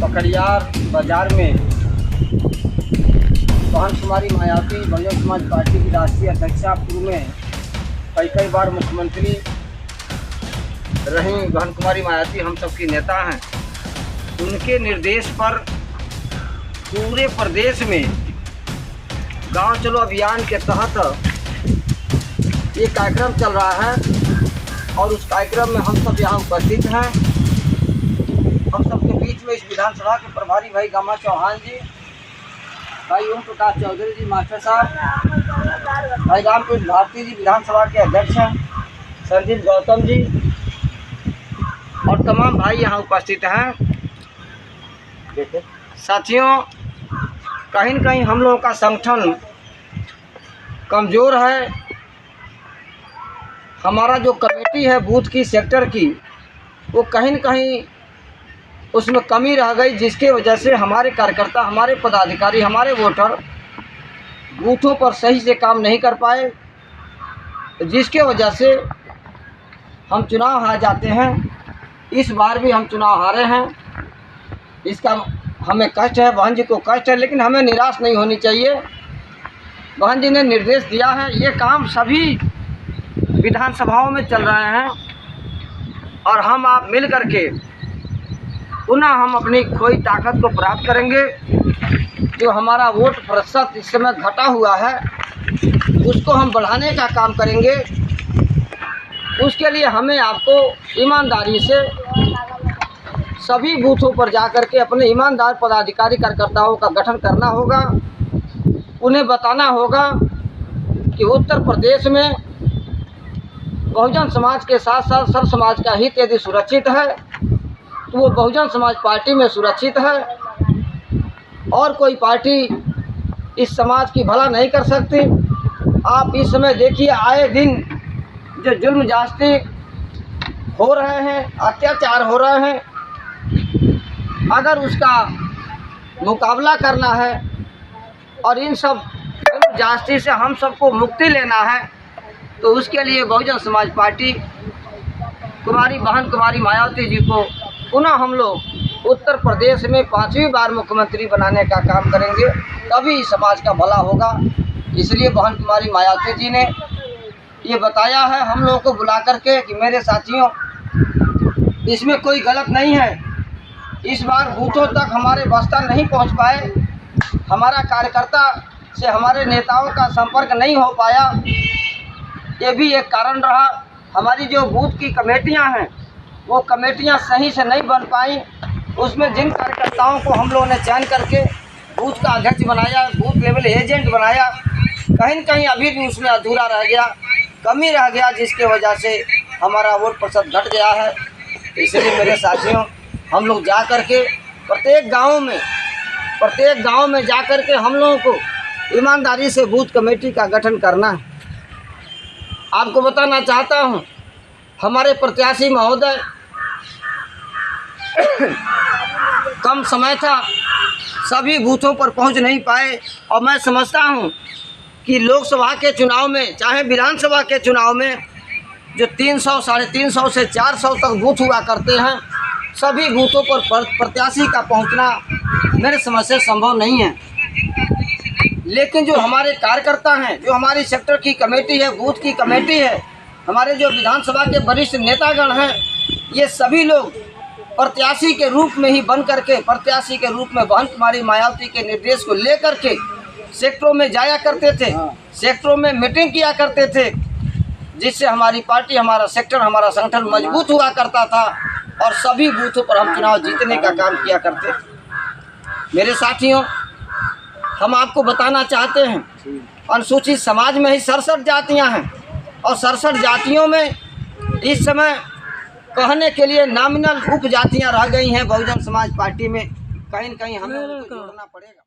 पकड़ियार बाजार में बहन कुमारी मायावती बहुजन समाज पार्टी की राष्ट्रीय अध्यक्षा, पूर्व में कई बार मुख्यमंत्री रही बहन कुमारी मायावती हम सबकी नेता हैं। उनके निर्देश पर पूरे प्रदेश में गांव चलो अभियान के तहत ये कार्यक्रम चल रहा है और उस कार्यक्रम में हम सब यहाँ उपस्थित हैं। हम सबके बीच में इस विधानसभा के प्रभारी भाई गामा चौहान जी, भाई ओम प्रकाश चौधरी जी मास्टर साहब, भाई रामकृष्ण भारती जी विधानसभा के अध्यक्ष हैं, संजीव गौतम जी और तमाम भाई यहाँ उपस्थित हैं। साथियों, कहीं न कहीं हम लोगों का संगठन कमज़ोर है। हमारा जो कमेटी है बूथ की, सेक्टर की, वो कहीं न कहीं उसमें कमी रह गई, जिसके वजह से हमारे कार्यकर्ता, हमारे पदाधिकारी, हमारे वोटर बूथों पर सही से काम नहीं कर पाए, जिसके वजह से हम चुनाव हार जाते हैं। इस बार भी हम चुनाव हारे हैं। इसका हमें कष्ट है, बहन जी को कष्ट है, लेकिन हमें निराश नहीं होनी चाहिए। बहन जी ने निर्देश दिया है, ये काम सभी विधानसभाओं में चल रहे हैं और हम आप मिल करके पुनः हम अपनी खोई ताकत को प्राप्त करेंगे। जो हमारा वोट प्रतिशत इस समय घटा हुआ है उसको हम बढ़ाने का काम करेंगे। उसके लिए हमें आपको ईमानदारी से सभी बूथों पर जाकर के अपने ईमानदार पदाधिकारी कार्यकर्ताओं का गठन करना होगा। उन्हें बताना होगा कि उत्तर प्रदेश में बहुजन समाज के साथ साथ सब समाज का हित यदि सुरक्षित है तो वो बहुजन समाज पार्टी में सुरक्षित है और कोई पार्टी इस समाज की भला नहीं कर सकती। आप इस समय देखिए, आए दिन जो जुल्म जास्ती हो रहे हैं, अत्याचार हो रहे हैं, अगर उसका मुकाबला करना है और इन सब जुल्म जास्ती से हम सबको मुक्ति लेना है तो उसके लिए बहुजन समाज पार्टी बहन कुमारी मायावती जी को पुनः हम लोग उत्तर प्रदेश में 5वीं बार मुख्यमंत्री बनाने का काम करेंगे, तभी समाज का भला होगा। इसलिए बहन कुमारी मायावती जी ने ये बताया है हम लोगों को बुला करके कि मेरे साथियों, इसमें कोई गलत नहीं है। इस बार बूथों तक हमारे बस्ता नहीं पहुंच पाए, हमारा कार्यकर्ता से हमारे नेताओं का संपर्क नहीं हो पाया, ये भी एक कारण रहा। हमारी जो बूथ की कमेटियां हैं वो कमेटियां सही से नहीं बन पाई। उसमें जिन कार्यकर्ताओं को हम लोगों ने चयन करके बूथ का अध्यक्ष बनाया, बूथ लेवल एजेंट बनाया, कहीं न कहीं अभी भी उसमें अधूरा रह गया, कमी रह गया, जिसके वजह से हमारा वोट प्रतिशत घट गया है। इसलिए मेरे साथियों, हम लोग जा कर के प्रत्येक गांव में जा कर के हम लोगों को ईमानदारी से बूथ कमेटी का गठन करना है। आपको बताना चाहता हूं, हमारे प्रत्याशी महोदय कम समय था, सभी बूथों पर पहुंच नहीं पाए और मैं समझता हूं कि लोकसभा के चुनाव में, चाहे विधानसभा के चुनाव में, जो 300, 350 से 400 तक बूथ हुआ करते हैं, सभी बूथों पर प्रत्याशी का पहुंचना मेरे समझ से संभव नहीं है। लेकिन जो हमारे कार्यकर्ता हैं, जो हमारी सेक्टर की कमेटी है, बूथ की कमेटी है, हमारे जो विधानसभा के वरिष्ठ नेतागण हैं, ये सभी लोग प्रत्याशी के रूप में ही बन करके, प्रत्याशी के रूप में बहन कुमारी मायावती के निर्देश को लेकर के सेक्टरों में जाया करते थे, सेक्टरों में मीटिंग किया करते थे, जिससे हमारी पार्टी, हमारा सेक्टर, हमारा संगठन मजबूत हुआ करता था और सभी बूथों पर हम चुनाव जीतने का काम किया करते थे। मेरे साथियों, हम आपको बताना चाहते हैं, अनुसूचित समाज में ही 67 जातियां हैं और 67 जातियों में इस समय कहने के लिए नॉमिनल उपजातियां रह गई हैं बहुजन समाज पार्टी में। कहीं न कहीं हमें उनको जोड़ना पड़ेगा।